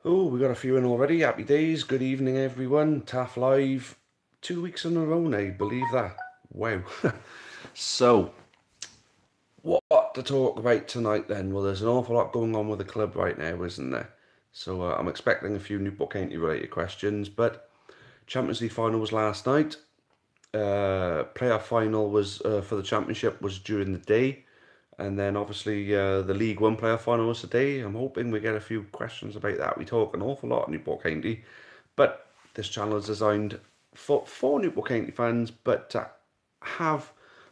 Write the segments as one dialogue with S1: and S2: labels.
S1: Oh, we got a few in already. Happy days. Good evening, everyone. Taff live 2 weeks in a row now. Believe that? Wow. So, what to talk about tonight then? Well, there's an awful lot going on with the club right now, isn't there? So, I'm expecting a few Newport County related questions. But Champions League final was last night. Playoff final was for the championship was during the day. And then obviously the League One playoff final was today. I'm hoping we get a few questions about that. We talk an awful lot on Newport County, but this channel is designed for Newport County fans, but to have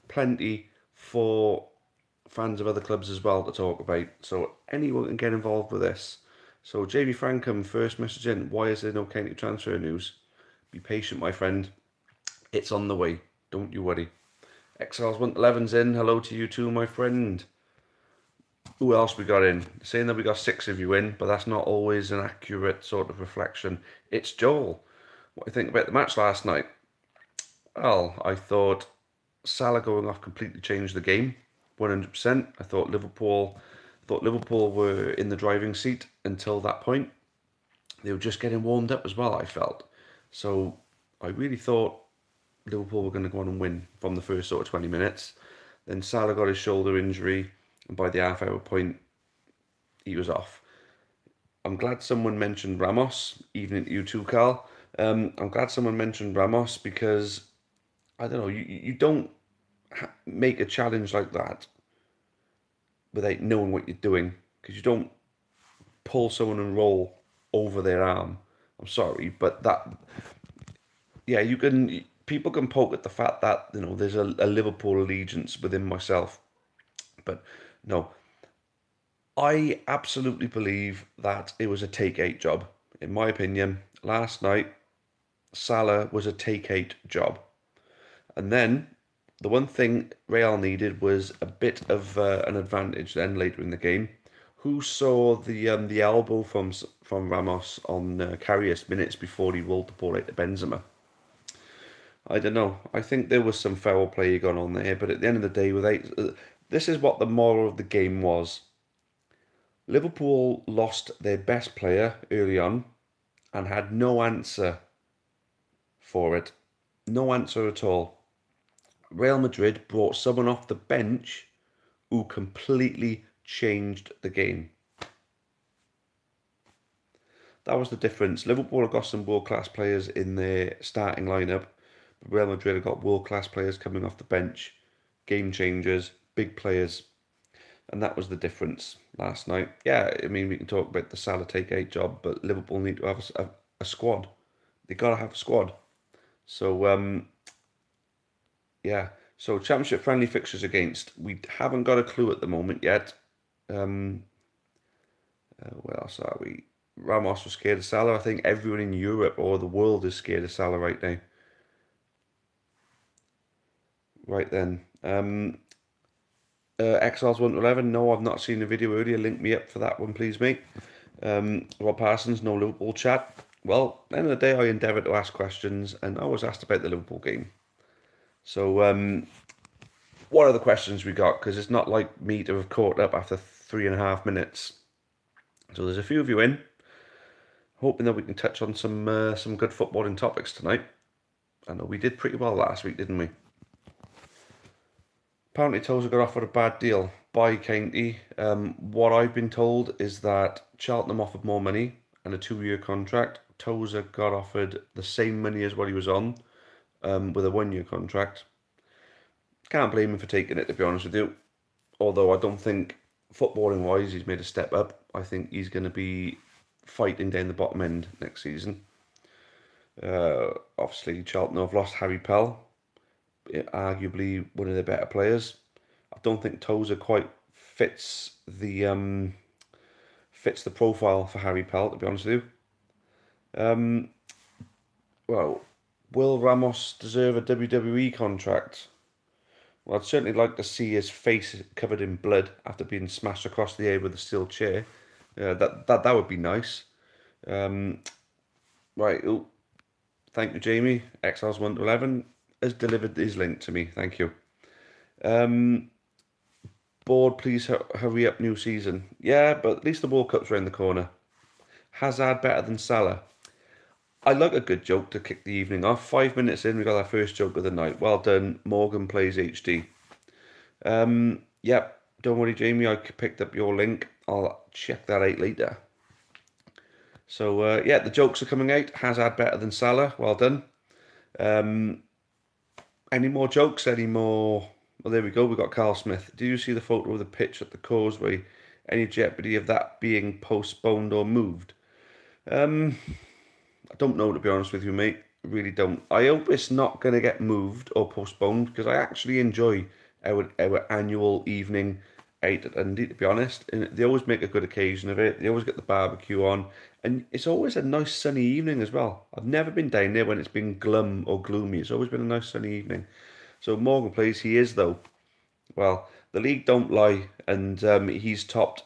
S1: plenty for fans of other clubs as well to talk about. So anyone can get involved with this. So Jamie Frankham, first message in, why is there no county transfer news? Be patient, my friend. It's on the way. Don't you worry. XL's 111's in. Hello to you too, my friend. Who else we got in? Saying that we got 6 of you in, but that's not always an accurate sort of reflection. It's Joel. What do you think about the match last night? Well, I thought Salah going off completely changed the game, 100%. I thought Liverpool were in the driving seat until that point. They were just getting warmed up as well, I felt. So I really thought Liverpool were going to go on and win from the first sort of 20 minutes. Then Salah got his shoulder injury, and by the half-hour point, he was off. I'm glad someone mentioned Ramos, even you too, Carl. I'm glad someone mentioned Ramos because, I don't know, you don't make a challenge like that without knowing what you're doing, because you don't pull someone and roll over their arm. I'm sorry, but yeah, people can poke at the fact that, there's a Liverpool allegiance within myself, but no, I absolutely believe that it was a take-eight job. In my opinion, last night, Salah was a take-eight job. And then, the one thing Real needed was a bit of an advantage then later in the game. Who saw the elbow from Ramos on Karius minutes before he rolled the ball out to Benzema? I don't know. I think there was some foul play going on there, but at the end of the day, this is what the moral of the game was. Liverpool lost their best player early on and had no answer for it. No answer at all. Real Madrid brought someone off the bench who completely changed the game. That was the difference. Liverpool have got some world-class players in their starting lineup, but Real Madrid have got world-class players coming off the bench, game changers, big players. And that was the difference last night. Yeah, I mean, we can talk about the Salah take-eight job, but Liverpool need to have a squad. They got to have a squad. So, yeah. So, Championship friendly fixtures against. We haven't got a clue at the moment yet. Where else are we? Ramos was scared of Salah. I think everyone in Europe or the world is scared of Salah right now. Right then. XR's 1 to 11. No, I've not seen the video earlier. Link me up for that one, please, mate. Rob Parsons, no Liverpool chat. Well, at the end of the day, I endeavoured to ask questions, and I was asked about the Liverpool game. So, what are the questions we got? Because it's not like me to have caught up after 3.5 minutes. So there's a few of you in. Hoping that we can touch on some good footballing topics tonight. I know we did pretty well last week, didn't we? Apparently Tozer got offered a bad deal by County. What I've been told is that Cheltenham offered more money and a 2-year contract. Tozer got offered the same money as what he was on, with a 1-year contract. Can't blame him for taking it, to be honest with you. Although I don't think, footballing wise, he's made a step up. I think he's going to be fighting down the bottom end next season. Obviously, Cheltenham have lost Harry Pell, arguably one of their better players. I don't think Tozer quite fits the profile for Harry Pell, to be honest with you. Well, will Ramos deserve a WWE contract? Well, I'd certainly like to see his face covered in blood after being smashed across the head with a steel chair. That would be nice. Right. Oh, thank you, Jamie. XL's 1 to 11 has delivered his link to me. Thank you. Board, please hurry up, new season. Yeah, but at least the World Cup's around the corner. Hazard better than Salah. I like a good joke to kick the evening off. 5 minutes in, we got our first joke of the night. Well done. Morgan plays HD. Yep. Don't worry, Jamie. I picked up your link. I'll check that out later. So, yeah, the jokes are coming out. Hazard better than Salah. Well done. Any more jokes? Any more? Well, there we go. We got Carl Smith. Do you see the photo of the pitch at the Causeway? Any jeopardy of that being postponed or moved? I don't know, to be honest with you, mate. I really don't. I hope it's not going to get moved or postponed, because I actually enjoy our annual evening out at Dundee, to be honest. And they always make a good occasion of it. They always get the barbecue on. And it's always a nice sunny evening as well. I've never been down there when it's been glum or gloomy. It's always been a nice sunny evening. So Morgan plays, he is though. Well, the league don't lie, and he's topped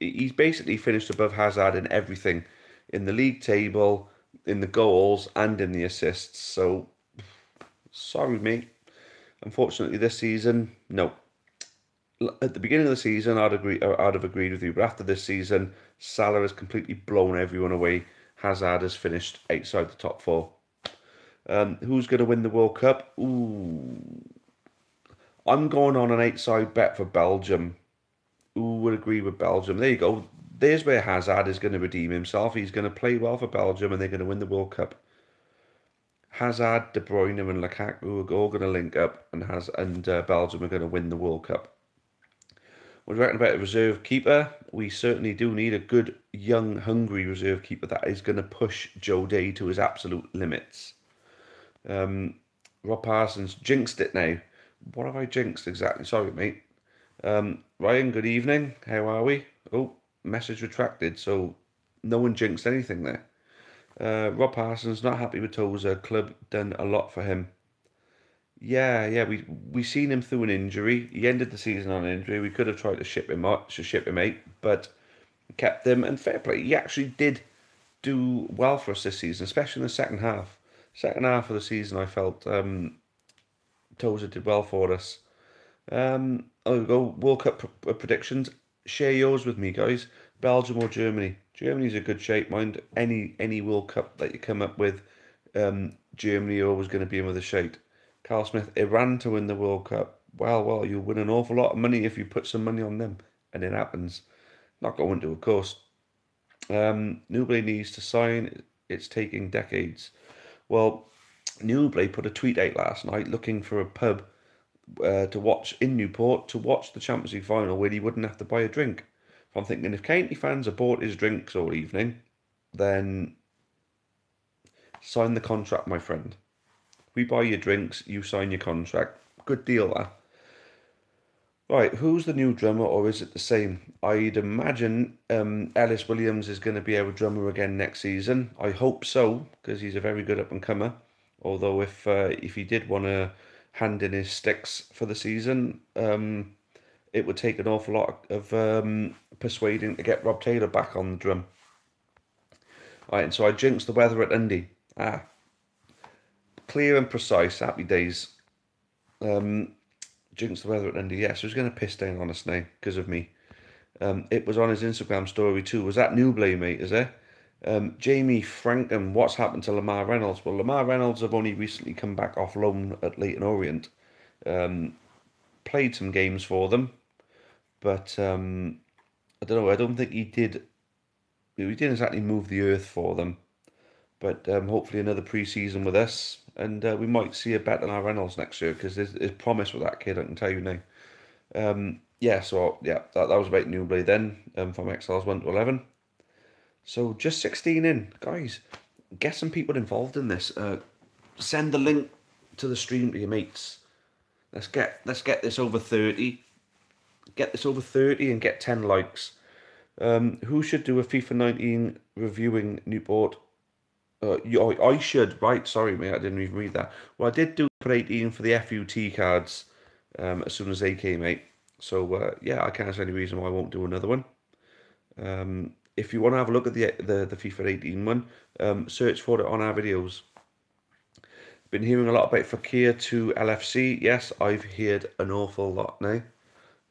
S1: he's basically finished above Hazard in everything. In the league table, in the goals, and in the assists. So, sorry mate. Unfortunately this season, no. At the beginning of the season, I'd have agreed with you, but after this season, Salah has completely blown everyone away. Hazard has finished outside the top four. Who's going to win the World Cup? Ooh, I'm going on an outside bet for Belgium. Who would agree with Belgium? There you go. There's where Hazard is going to redeem himself. He's going to play well for Belgium, and they're going to win the World Cup. Hazard, De Bruyne, and Lukaku are all going to link up, and Belgium are going to win the World Cup. We're talking about a reserve keeper. We certainly do need a good, young, hungry reserve keeper that is going to push Joe Day to his absolute limits. Rob Parsons jinxed it now. What have I jinxed exactly? Sorry, mate. Ryan, good evening. How are we? Oh, message retracted. So no one jinxed anything there. Rob Parsons not happy with Tozer. Club done a lot for him. Yeah. We seen him through an injury. He ended the season on an injury. We could have tried to ship him out, but kept him. And fair play, he actually did do well for us this season, especially in the second half. Second half of the season, I felt Tozer did well for us. There we go. World Cup predictions. Share yours with me, guys. Belgium or Germany? Germany's a good shape, mind. Any World Cup that you come up with, Germany are always going to be in with a shade. Carl Smith, Iran to win the World Cup. Well, you'll win an awful lot of money if you put some money on them, and it happens. Not going to, of course. Nubly needs to sign. It's taking decades. Well, Nubly put a tweet out last night looking for a pub to watch in Newport to watch the Champions League final where he wouldn't have to buy a drink. I'm thinking if County fans have bought his drinks all evening, then sign the contract, my friend. We buy your drinks, you sign your contract. Good deal, that. Right, who's the new drummer, or is it the same? I'd imagine Ellis Williams is going to be our drummer again next season. I hope so, because he's a very good up-and-comer. Although if he did want to hand in his sticks for the season, it would take an awful lot of persuading to get Rob Taylor back on the drum. Right, and so I jinxed the weather at Dundee. Clear and precise, happy days. Jinxed the weather at Dundee. Yes, who's going to piss down on us now because of me? It was on his Instagram story too. Was that Newblay, mate, is it? Jamie Frankham, what's happened to Lamar Reynolds? Well, Lamar Reynolds have only recently come back off loan at Leyton Orient. Played some games for them, but I don't know. I don't think he did. He didn't exactly move the earth for them, but hopefully another pre-season with us, and we might see a better Lamar Reynolds next year because there's promise with that kid. I can tell you now. That was about Newblay then. From XLs 1 to 11. So just 16 in, guys. Get some people involved in this. Send the link to the stream to your mates. Let's get this over 30. Get this over 30 and get 10 likes. Who should do a FIFA 19 reviewing Newport? I should. Right, sorry mate, I didn't even read that. Well, I did do for 18 for the FUT cards as soon as they came out. So yeah, I can't see any reason why I won't do another one. If you want to have a look at the FIFA 18 one, search for it on our videos. Been hearing a lot about Fakir to LFC. Yes, I've heard an awful lot now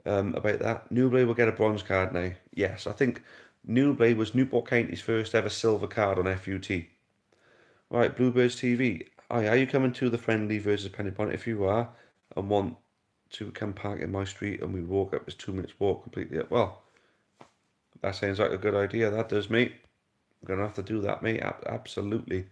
S1: about that. Newblay will get a bronze card now. Yes, I think Newblade was Newport County's first ever silver card on FUT. Right, Bluebirds TV. Hi, are you coming to the friendly versus Penny Point? If you are and want to come park in my street and we walk up, it's 2 minutes walk completely up. Well, that sounds like a good idea. That does, mate. I'm going to have to do that, mate. Absolutely.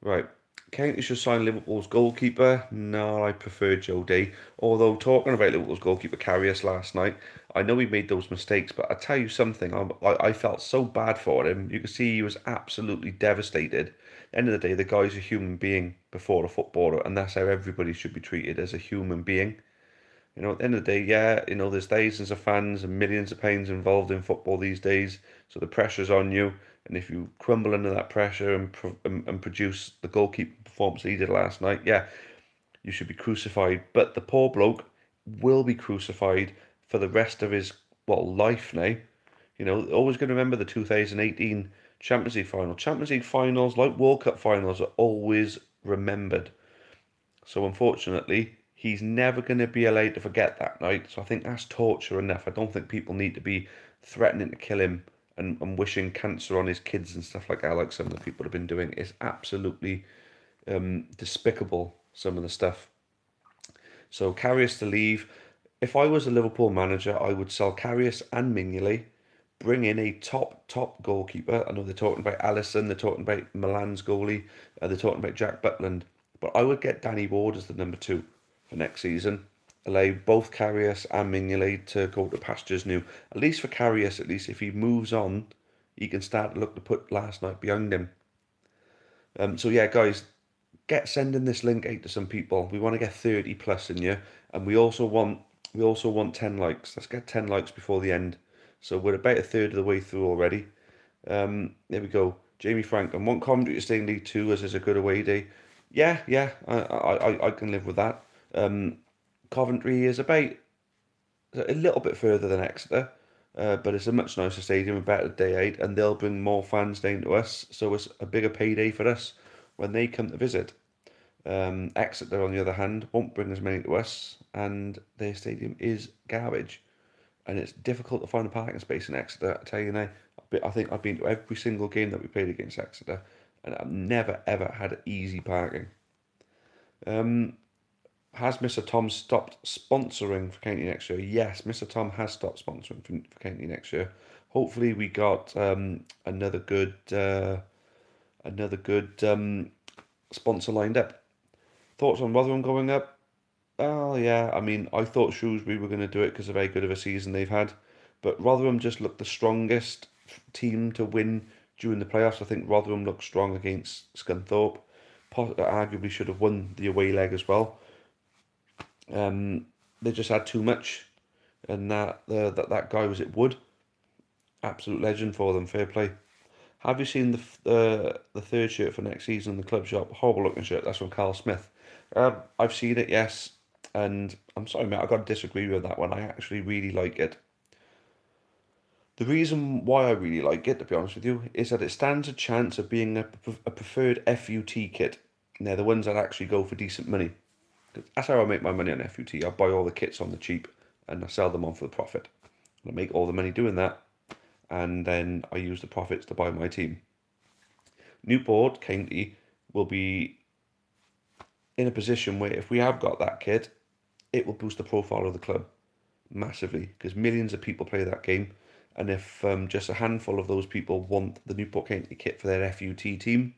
S1: Right. County should sign Liverpool's goalkeeper. No, I prefer Joe Day. Although, talking about Liverpool's goalkeeper Karius last night, I know he made those mistakes, but I tell you something, I felt so bad for him. You can see he was absolutely devastated. At the end of the day, the guy's a human being before a footballer, and that's how everybody should be treated, as a human being. You know, at the end of the day, yeah, you know, there's thousands of fans and millions of pounds involved in football these days, so the pressure's on you. And if you crumble under that pressure and produce the goalkeeper performance that he did last night, yeah, you should be crucified. But the poor bloke will be crucified for the rest of his, well, life now. You know, always going to remember the 2018 Champions League final. Champions League finals, like World Cup finals, are always remembered. So unfortunately, he's never going to be allowed to forget that night. So I think that's torture enough. I don't think people need to be threatening to kill him and wishing cancer on his kids and stuff like that, like some of the people have been doing. It's absolutely despicable, some of the stuff. So Karius to leave. If I was a Liverpool manager, I would sell Karius and Mignolet, bring in a top goalkeeper. I know they're talking about Alisson, they're talking about Milan's goalie, they're talking about Jack Butland. But I would get Danny Ward as the number 2 for next season. Allow both Karius and Mignolet to go to pastures new. At least for Karius, at least if he moves on, he can start to look to put last night behind him. So yeah, guys, get sending this link out to some people. We want to get 30 plus in here, and we also want 10 likes. Let's get 10 likes before the end. So we're about a third of the way through already. There we go. Jamie Frank, and one commentary to stay in League 2 as is a good away day. Yeah, I can live with that. Coventry is about a little bit further than Exeter, but it's a much nicer stadium, a better day out, and they'll bring more fans down to us, so it's a bigger payday for us when they come to visit. Exeter, on the other hand, won't bring as many to us, and their stadium is garbage, and it's difficult to find a parking space in Exeter. I tell you now, I think I've been to every single game that we played against Exeter, and I've never ever had easy parking. Has Mr. Tom stopped sponsoring for County next year? Yes, Mr. Tom has stopped sponsoring for County next year. Hopefully, we got another good sponsor lined up. Thoughts on Rotherham going up? Oh yeah, I mean, I thought Shrewsbury were going to do it because of how good of a season they've had, but Rotherham just looked the strongest team to win during the playoffs. I think Rotherham looked strong against Scunthorpe. Arguably should have won the away leg as well. They just had too much, and that guy, was it Wood? Absolute legend for them. Fair play. Have you seen the third shirt for next season in the club shop? Horrible looking shirt. That's from Carl Smith. I've seen it, yes, and I'm sorry, mate. I got to disagree with that one. I actually really like it. The reason why I really like it, to be honest with you, is that it stands a chance of being a preferred FUT kit. They're the ones that actually go for decent money. That's how I make my money on FUT. I buy all the kits on the cheap and I sell them on for the profit. And I make all the money doing that, and then I use the profits to buy my team. Newport County will be in a position where if we have got that kit, it will boost the profile of the club massively, because millions of people play that game, and if just a handful of those people want the Newport County kit for their FUT team,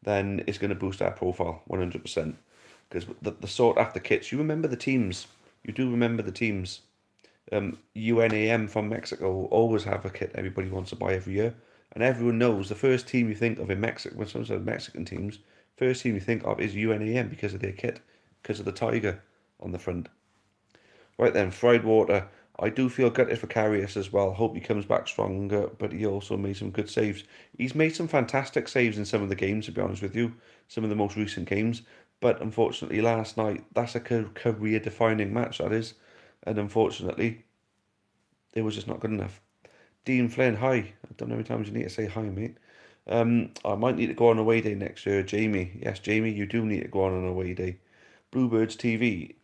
S1: then it's going to boost our profile 100%. Because the sought after kits, you remember the teams. You do remember the teams. UNAM from Mexico will always have a kit everybody wants to buy every year. And everyone knows the first team you think of in Mexico, when someone says Mexican teams, first team you think of is UNAM because of their kit, because of the tiger on the front. Right then, Fried Water. I do feel gutted for Karius as well. Hope he comes back stronger, but he also made some good saves. He's made some fantastic saves in some of the games, to be honest with you. Some of the most recent games. But unfortunately, last night, that's a career-defining match, that is. And unfortunately, it was just not good enough. Dean Flynn, hi. I don't know how many times you need to say hi, mate. I might need to go on a away day next year. Jamie. Yes, Jamie, you do need to go on an away day. Bluebirds TV.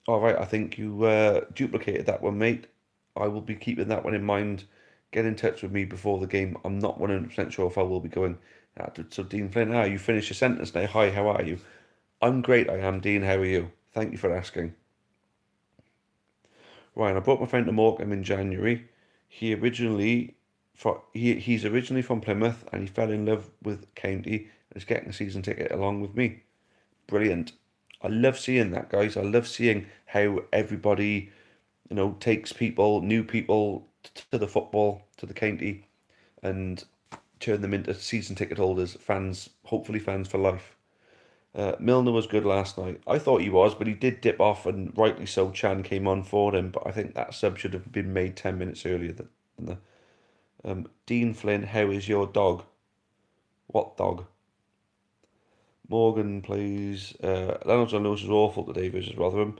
S1: All right, I think you duplicated that one, mate. I will be keeping that one in mind get in touch with me before the game. I'm not 100% sure if I will be going. So Dean Flynn, you finished your sentence now. Hi, how are you? I'm great, I am, Dean. How are you? Thank you for asking. Ryan, I brought my friend to Morecambe in January. He's originally from Plymouth and he fell in love with County and is getting a season ticket along with me. Brilliant. I love seeing that, guys. I love seeing how everybody, takes people, new people to the football, to the county, and turn them into season ticket holders, fans, hopefully fans for life. Milner was good last night. I thought he was, but he did dip off, and rightly so. Chan came on for him, but I think that sub should have been made 10 minutes earlier than the. Dean Flynn, how is your dog? What dog? Morgan plays. Leonard John Lewis was awful today versus Rotherham.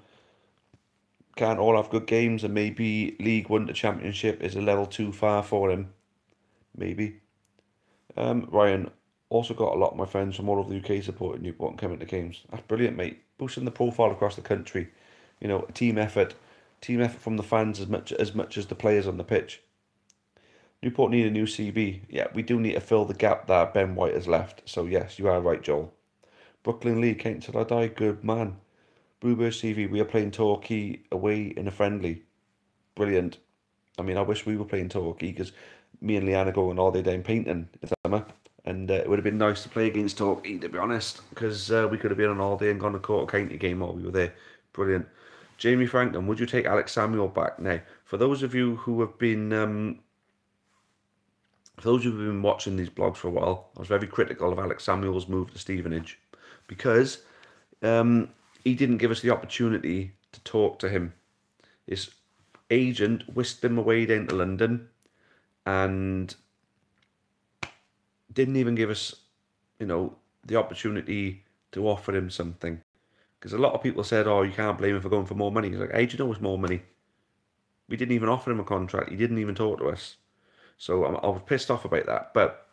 S1: Can't all have good games, and maybe League One to Championship is a level too far for him. Maybe. Ryan, also got a lot of my friends from all over the UK supporting Newport and coming to games. That's brilliant, mate. Boosting the profile across the country. A team effort from the fans as much as the players on the pitch. Newport need a new CB. Yeah, we do need to fill the gap that Ben White has left. So yes, you are right, Joel. Brooklyn Lee, Kent till I die, good man. Bluebird CV, we are playing Torquay away in a friendly. Brilliant. I mean, I wish we were playing Torquay because me and Leanne are going all day down painting in the summer. And it would have been nice to play against Torquay, to be honest, because we could have been on all day and gone to Court County game while we were there. Brilliant. Jamie Franklin, would you take Alex Samuel back? Now, for those of you who have been watching these blogs for a while, I was very critical of Alex Samuel's move to Stevenage because he didn't give us the opportunity to talk to him. His agent whisked him away down to London and didn't even give us, the opportunity to offer him something. Because a lot of people said, oh, you can't blame him for going for more money. He's like, hey, do you know it's more money? We didn't even offer him a contract. He didn't even talk to us. So I was pissed off about that. But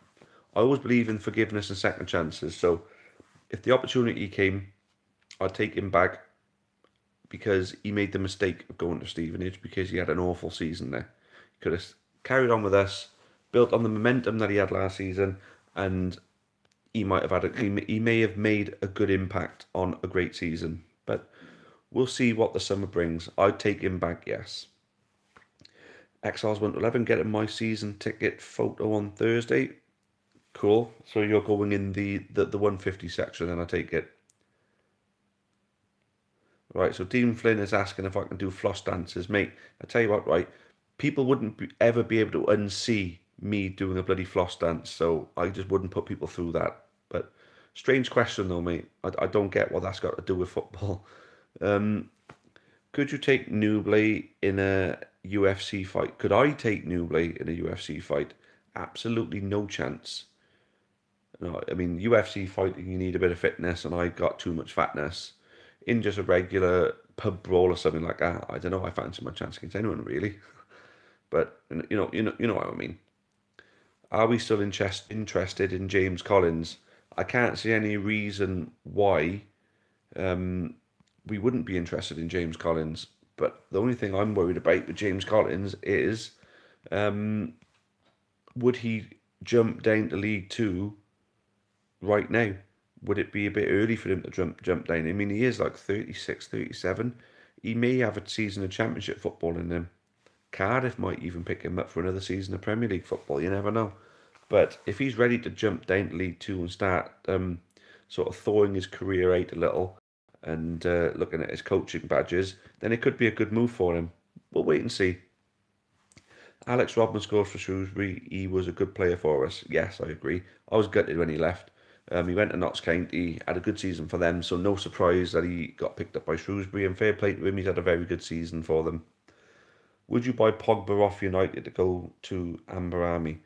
S1: I always believe in forgiveness and second chances. So if the opportunity came, I'd take him back because he made the mistake of going to Stevenage because he had an awful season there. He could have carried on with us, built on the momentum that he had last season, and he may have made a good impact on a great season. But we'll see what the summer brings. I'd take him back, yes. XR's 1 to 11, getting my season ticket photo on Thursday. Cool. So you're going in the 150 section, then I take it. Right, so Dean Flynn is asking if I can do floss dances. Mate, I tell you what, right, people wouldn't ever be able to unsee me doing a bloody floss dance, so I just wouldn't put people through that. But strange question though, mate. I don't get what that's got to do with football. Could you take Newbley in a UFC fight? Could I take Newbley in a UFC fight? Absolutely no chance. No, I mean, UFC fighting, you need a bit of fitness, and I got too much fatness. In just a regular pub brawl or something like that, I don't know. I fancy my chance against anyone really, but you know what I mean. Are we still interested in James Collins? I can't see any reason why we wouldn't be interested in James Collins. But the only thing I'm worried about with James Collins is, would he jump down to League Two right now? Would it be a bit early for him to jump down? I mean, he is like 36, 37. He may have a season of Championship football in him. Cardiff might even pick him up for another season of Premier League football. You never know. But if he's ready to jump down to League Two and start sort of thawing his career out a little and looking at his coaching badges, then it could be a good move for him. We'll wait and see. Alex Robin scores for Shrewsbury. He was a good player for us. Yes, I agree. I was gutted when he left. He went to Notts County, had a good season for them, so no surprise that he got picked up by Shrewsbury, and fair play to him, he's had a very good season for them. Would you buy Pogba off United to go to Amber Army?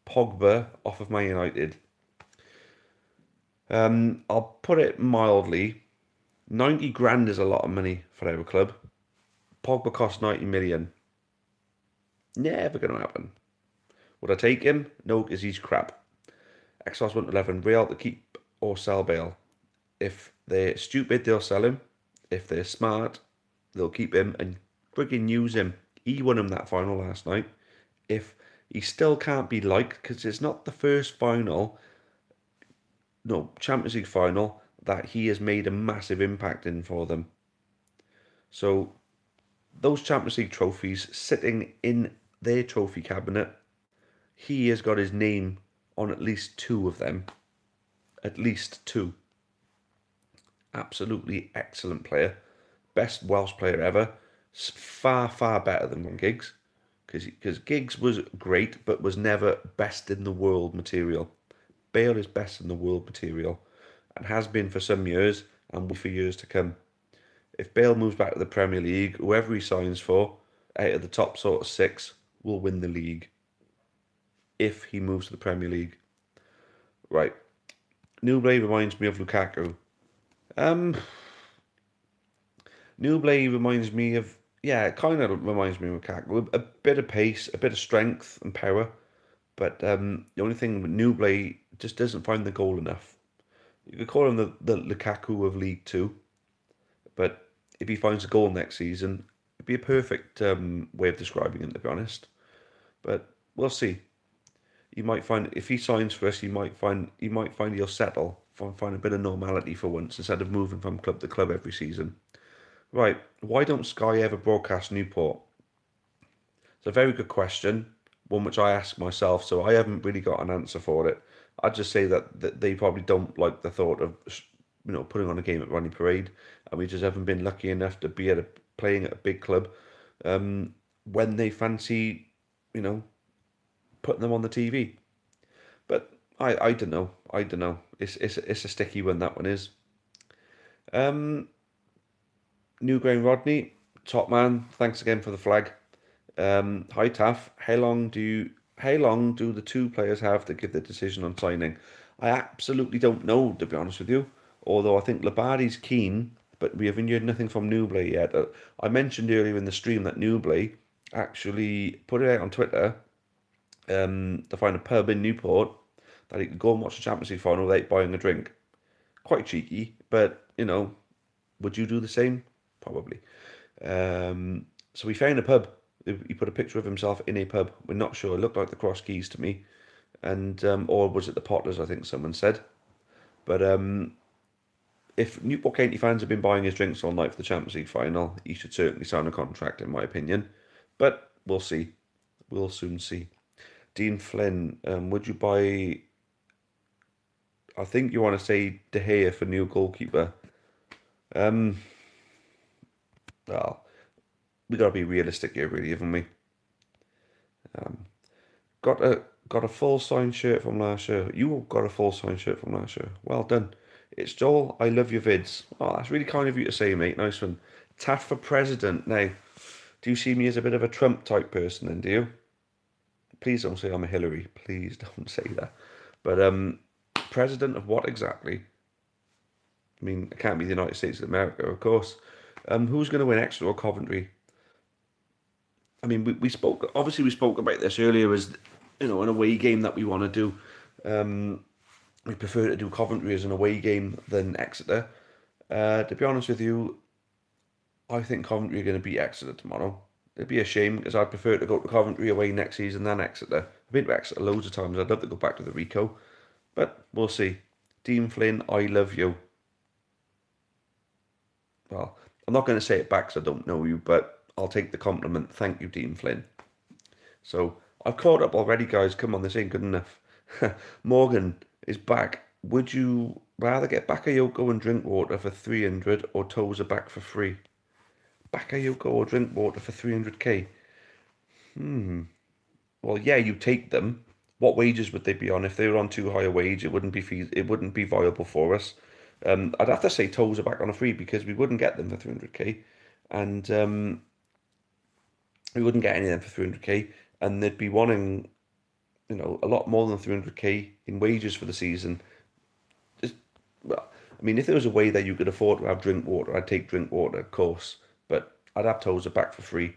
S1: Pogba off of Man United? I'll put it mildly. 90 grand is a lot of money for our club. Pogba cost 90 million. Never going to happen. Would I take him? No, because he's crap. XR's 1 to 11, Real to keep or sell Bale. If they're stupid, they'll sell him. If they're smart, they'll keep him and frigging use him. He won him that final last night. If He still can't be liked because it's not the first final, no, Champions League final that he has made a massive impact in for them. So those Champions League trophies sitting in their trophy cabinet, he has got his name on at least two of them. At least two. Absolutely excellent player. Best Welsh player ever. Far, far better than Ron Giggs. Because Giggs was great, but was never best in the world material. Bale is best in the world material. And has been for some years, and will for years to come. If Bale moves back to the Premier League, whoever he signs for, out of the top sort of six, will win the league. If he moves to the Premier League. Right. Newblay reminds me of Lukaku. Newblay reminds me of, yeah, it kind of reminds me of Lukaku. A bit of pace, a bit of strength and power. But the only thing with Newblay just doesn't find the goal enough. You could call him the Lukaku of League Two. But if he finds a goal next season, it'd be a perfect way of describing him, to be honest. But we'll see. You might find if he signs for us, you might find he'll settle, find a bit of normality for once instead of moving from club to club every season. Right, why don't Sky ever broadcast Newport? It's a very good question, one which I ask myself, so I haven't really got an answer for it. I'd just say that they probably don't like the thought of, putting on a game at Ronnie Parade, and we just haven't been lucky enough to be playing at a big club when they fancy, putting them on the TV. But I don't know. I don't know. It's a sticky one, that one is. Newgrain Rodney, top man. Thanks again for the flag. Hi Taff. How long do the two players have to give the decision on signing? I absolutely don't know, to be honest with you. Although I think Labadi's keen, but we haven't heard nothing from Newblay yet. I mentioned earlier in the stream that Newblay actually put it out on Twitter to find a pub in Newport that he could go and watch the Champions League final without buying a drink. Quite cheeky, but would you do the same? Probably. So we found a pub. He put a picture of himself in a pub. We're not sure. It looked like the Cross Keys to me, and or was it the Potters? I think someone said. But if Newport County fans have been buying his drinks all night for the Champions League final, he should certainly sign a contract, in my opinion. But we'll see. We'll soon see. Dean Flynn, would you buy? I think you want to say De Gea for new goalkeeper. Well, we got to be realistic here, really, haven't we? Got a full signed shirt from last year. You got a full signed shirt from last year. Well done. It's Joel. I love your vids. Oh, that's really kind of you to say, mate. Nice one. Taff for president. Now, do you see me as a bit of a Trump type person then, do you? Please don't say I'm a Hillary. Please don't say that. But president of what exactly? I mean, it can't be the United States of America, of course. Who's going to win, Exeter or Coventry? I mean, we spoke about this earlier as, an away game that we want to do. We prefer to do Coventry as an away game than Exeter. To be honest with you, I think Coventry are going to beat Exeter tomorrow. It'd be a shame because I'd prefer to go to Coventry away next season than Exeter. I've been to Exeter loads of times. I'd love to go back to the Rico. But we'll see. Dean Flynn, I love you. Well, I'm not going to say it back because I don't know you, but I'll take the compliment. Thank you, Dean Flynn. So, I've caught up already, guys. Come on, this ain't good enough. Morgan is back. Would you rather get Bakayoko and drink water for 300 or toes are back for free? Bakayoko or drink water for 300k? Well, yeah, you take them. What wages would they be on? If they were on too high a wage, it wouldn't be viable for us. I'd have to say toes are back on a free because we wouldn't get them for 300k, and we wouldn't get any of them for 300k, and they'd be wanting, a lot more than 300k in wages for the season. Well, I mean, if there was a way that you could afford to have drink water, I'd take drink water, of course, but I'd have toes are back for free.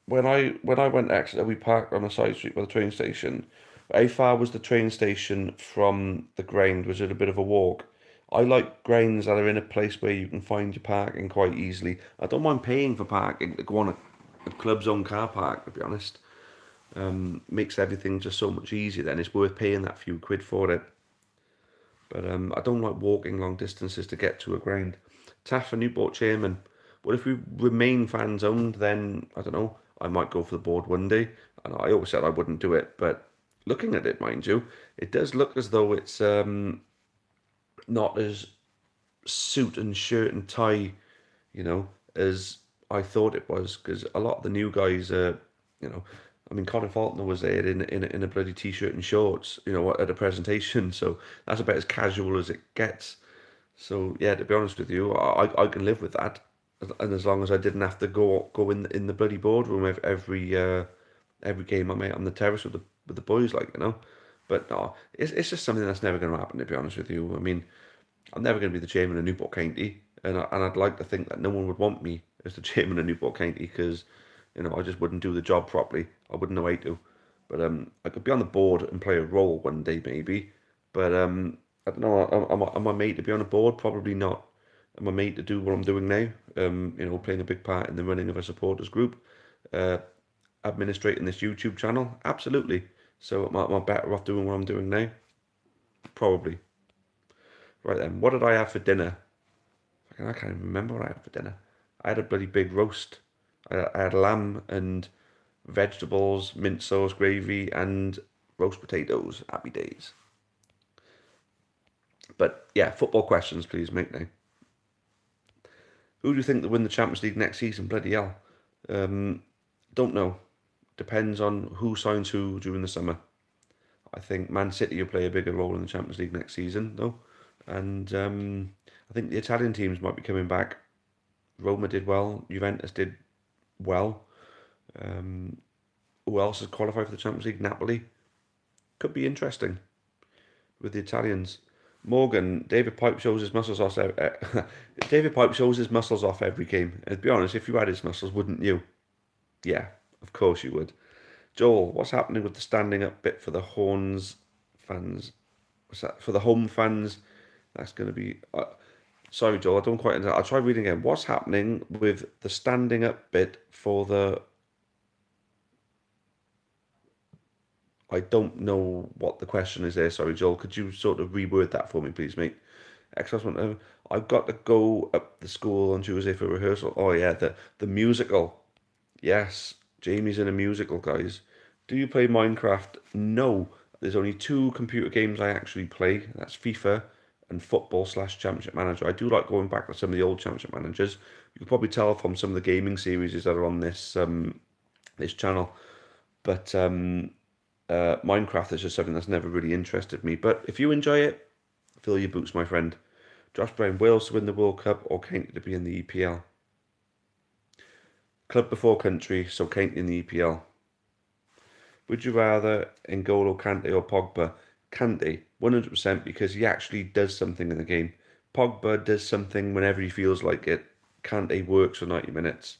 S1: When I went to Exeter, we parked on a side street by the train station. How far was the train station from the ground? Was it a bit of a walk? I like grounds that are in a place where you can find your parking quite easily. I don't mind paying for parking to go on a club's own car park, to be honest. Makes everything just so much easier. Then it's worth paying that few quid for it. But I don't like walking long distances to get to a ground. Taff and Newport chairman. What if we remain fans owned? Then I don't know. I might go for the board one day. And I always said I wouldn't do it, but looking at it, mind you, it does look as though it's not as suit and shirt and tie, as I thought it was. Because a lot of the new guys are, I mean, Colin Faulkner was there in a bloody t-shirt and shorts, at a presentation. So that's about as casual as it gets. So yeah, to be honest with you, I can live with that, and as long as I didn't have to go in the bloody boardroom every game I'm out on the terrace with the boys, But no, it's just something that's never going to happen. To be honest with you, I mean, I'm never going to be the chairman of Newport County, and I'd like to think that no one would want me as the chairman of Newport County because, I just wouldn't do the job properly. I wouldn't know how to. But I could be on the board and play a role one day maybe. But I don't know. Am I made to be on a board? Probably not. Am I made to do what I'm doing now? Playing a big part in the running of a supporters group, administrating this YouTube channel. Absolutely. So am I better off doing what I'm doing now? Probably. Right then, what did I have for dinner? I can't even remember what I had for dinner. I had a bloody big roast. I had lamb and vegetables, mint sauce gravy, and roast potatoes. Happy days. But yeah, football questions, please, mate. Now, who do you think will win the Champions League next season? Bloody hell. Don't know. Depends on who signs who during the summer. I think Man City will play a bigger role in the Champions League next season, though. And I think the Italian teams might be coming back. Roma did well. Juventus did well. Who else has qualified for the Champions League? Napoli. Could be interesting with the Italians. Morgan, David Pipe shows his muscles off. David Pipe shows his muscles off every game. And to be honest, if you had his muscles, wouldn't you? Yeah, of course you would. Joel, what's happening with the standing up bit for the Horns fans? What's that? For the home fans? That's going to be... sorry, Joel, I don't quite understand. I'll try reading again. What's happening with the standing up bit for the... I don't know what the question is there. Sorry, Joel. Could you sort of reword that for me, please, mate? Excellent. I've got to go up the school on Tuesday for rehearsal. Oh, yeah, the musical. Yes, Jamie's in a musical, guys. Do you play Minecraft? No. There's only 2 computer games I actually play. That's FIFA and Football/Championship Manager. I do like going back to some of the old Championship Managers. You can probably tell from some of the gaming series that are on this this channel. But Minecraft is just something that's never really interested me. But if you enjoy it, fill your boots, my friend. Josh Brown, Wales to win the World Cup or County to be in the EPL? Club before country, so County in the EPL. Would you rather N'Golo Kante or Pogba? Kante, 100%, because he actually does something in the game. Pogba does something whenever he feels like it. Kante works for 90 minutes.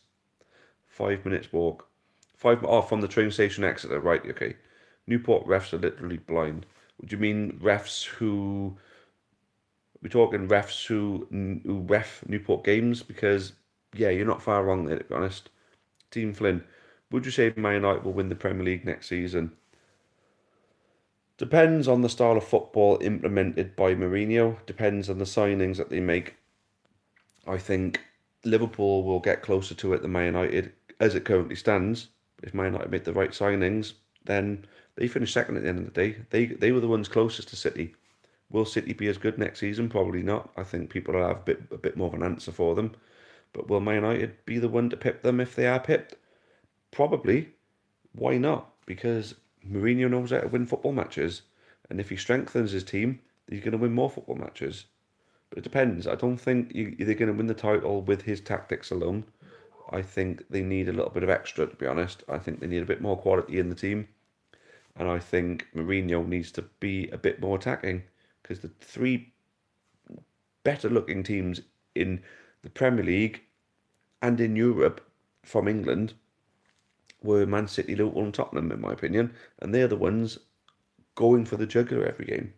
S1: 5 minutes walk. From the train station Exeter, right, okay. Newport refs are literally blind. Would you mean refs who... We're talking refs who ref Newport games? Because, yeah, you're not far wrong there, to be honest. Team Flynn, would you say Man United will win the Premier League next season? Depends on the style of football implemented by Mourinho. Depends on the signings that they make. I think Liverpool will get closer to it than Man United as it currently stands. If Man United make the right signings, then they finish second at the end of the day. They were the ones closest to City. Will City be as good next season? Probably not. I think people will have a bit more of an answer for them. But will Man United be the one to pip them if they are pipped? Probably. Why not? Because Mourinho knows how to win football matches. And if he strengthens his team, he's going to win more football matches. But it depends. I don't think they're going to win the title with his tactics alone. I think they need a little bit of extra, to be honest. I think they need a bit more quality in the team. And I think Mourinho needs to be a bit more attacking. Because the 3 better looking teams in the Premier League and in Europe from England were Man City, Liverpool and Tottenham, in my opinion. And they're the ones going for the jugular every game.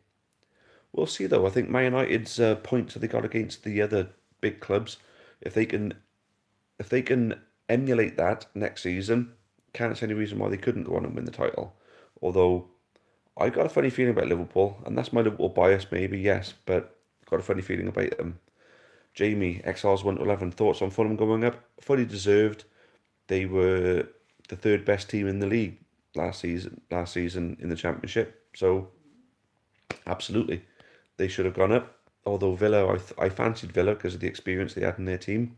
S1: We'll see, though. I think Man United's points that they got against the other big clubs, if they can emulate that next season. Can't see any reason why they couldn't go on and win the title. Although I got a funny feeling about Liverpool, and that's my Liverpool bias, maybe, yes, but got a funny feeling about them. Jamie, XR's 1 to 11, thoughts on Fulham going up? Fully deserved. They were the third best team in the league last season in the Championship. So, absolutely, they should have gone up. Although Villa, I fancied Villa because of the experience they had in their team.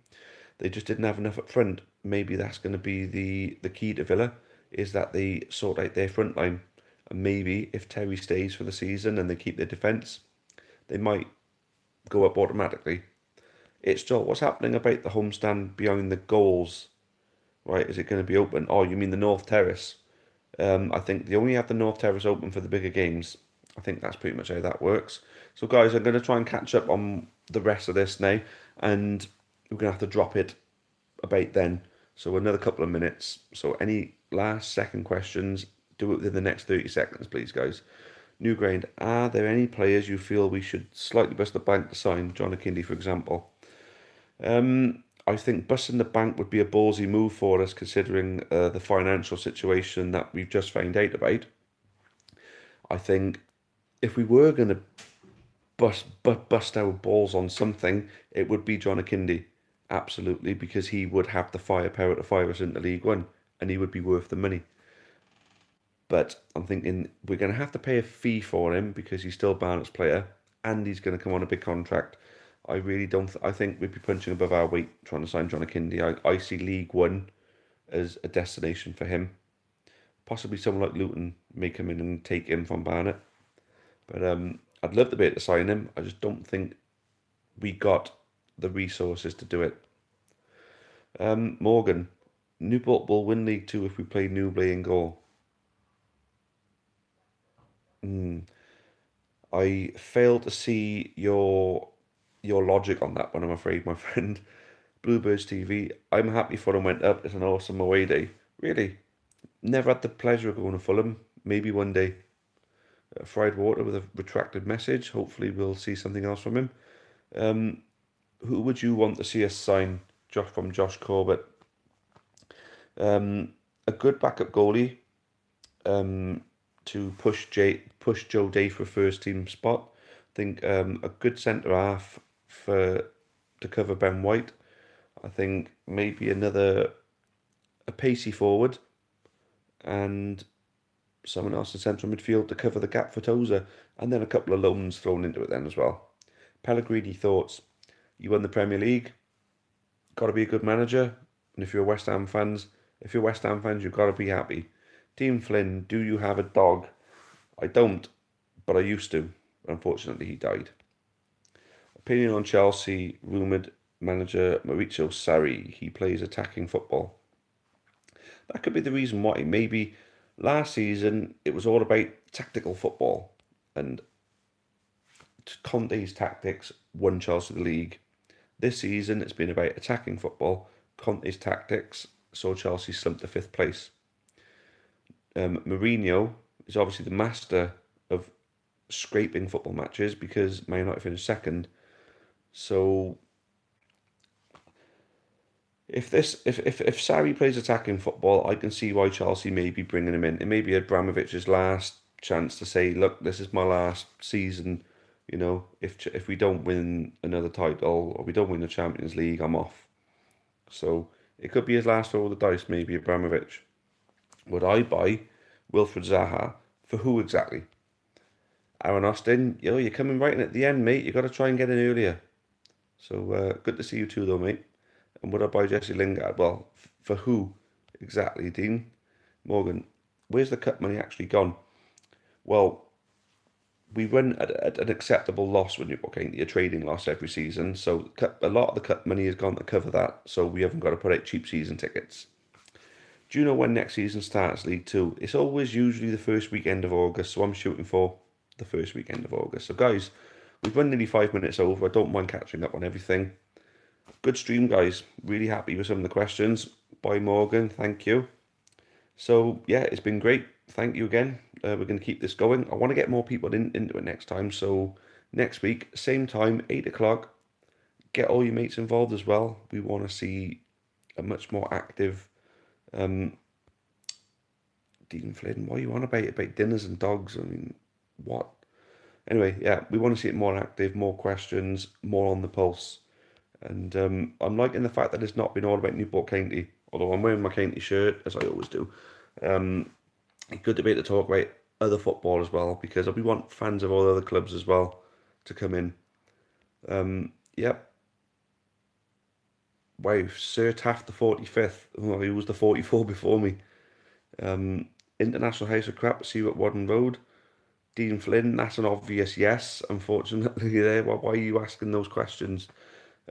S1: They just didn't have enough up front. Maybe that's going to be the key to Villa, is that they sort out their front line. And maybe if Terry stays for the season and they keep their defence, they might go up automatically. It's Joel, what's happening about the homestand behind the goals? Right, is it going to be open? Oh, you mean the North Terrace? I think they only have the North Terrace open for the bigger games. I think that's pretty much how that works. So guys, I'm going to try and catch up on the rest of this now, and we're going to have to drop it about then. So another couple of minutes. So any last second questions, do it within the next 30 seconds, please, guys. Newground, are there any players you feel we should slightly bust the bank to sign? John Akindi, for example. I think busting the bank would be a ballsy move for us, considering the financial situation that we've just found out about. I think if we were going to bust our balls on something, it would be John Akindi. Absolutely, because he would have the firepower to fire us into League One, and he would be worth the money. But I'm thinking we're going to have to pay a fee for him because he's still Barnett's player, and he's going to come on a big contract. I really don't. I think we'd be punching above our weight trying to sign John Akindi. I see League One as a destination for him. Possibly someone like Luton may come in and take him from Barnett. But I'd love to be able to sign him. I just don't think we got the resources to do it. Morgan, Newport will win League Two if we play Newbley in goal. I fail to see your logic on that one, I'm afraid, my friend. Bluebirds TV, I'm happy Fulham went up. It's an awesome away day. Really? Never had the pleasure of going to Fulham. Maybe one day. Fried Water with a retracted message. Hopefully we'll see something else from him. Who would you want to see us sign? From Josh Corbett. A good backup goalie to push Joe Day for a first team spot. I think a good centre half to cover Ben White. I think maybe a pacey forward and someone else in central midfield to cover the gap for Tozer, and then a couple of loans thrown into it then as well. Pellegrini, thoughts? You won the Premier League. Got to be a good manager, and if you're West Ham fans, you've got to be happy. Dean Flynn, do you have a dog? I don't, but I used to. Unfortunately, he died. Opinion on Chelsea, rumoured manager Maurizio Sarri. He plays attacking football. That could be the reason why. Maybe last season it was all about tactical football, and Conte's tactics won Chelsea the league. This season it's been about attacking football. Conte's tactics saw Chelsea slump to 5th place. Mourinho is obviously the master of scraping football matches because Man United finished 2nd. So if Sarri plays attacking football, I can see why Chelsea may be bringing him in. It may be Abramovich's last chance to say, look, this is my last season. You know, if we don't win another title or we don't win the Champions League, I'm off. So it could be his last roll of the dice, maybe Abramovich. Would I buy Wilfred Zaha for who exactly? Aaron Austin, you're coming right in at the end, mate. You got to try and get in earlier. So good to see you too, though, mate. And would I buy Jesse Lingard? Well, for who exactly, Dean? Morgan, where's the cut money actually gone? Well, we run at an acceptable loss when you're booking a trading loss every season. So a lot of the cut money has gone to cover that. So we haven't got to put out cheap season tickets. Do you know when next season starts, League Two? It's always usually the first weekend of August. So I'm shooting for the first weekend of August. So guys, we've run nearly 5 minutes over. I don't mind catching up on everything. Good stream, guys. Really happy with some of the questions. Bye, Morgan. Thank you. So, yeah, it's been great. Thank you again. We're going to keep this going. I want to get more people into it next time. So, next week, same time, 8 o'clock. Get all your mates involved as well. We want to see a much more active Dean Flynn. What are you on about dinners and dogs? I mean, what? Anyway, yeah, we want to see it more active, more questions, more on the pulse. And I'm liking the fact that it's not been all about Newport County, although I'm wearing my county shirt, as I always do. Good to be able to talk about other football as well, because we want fans of all other clubs as well to come in. Yep. Wow, Sir Taff the 45th. Oh, he was the 44 before me. International House of Crap, see you at Wadden Road. Dean Flynn, that's an obvious yes, unfortunately there. Why are you asking those questions?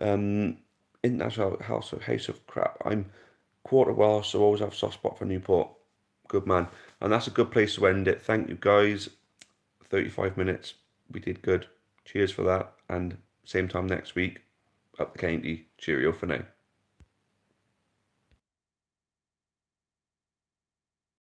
S1: International House of Crap. I'm quarter Welsh, so always have a soft spot for Newport. Good man. And that's a good place to end it. Thank you guys. 35 minutes. We did good. Cheers for that. And same time next week. Up the county. Cheerio for now.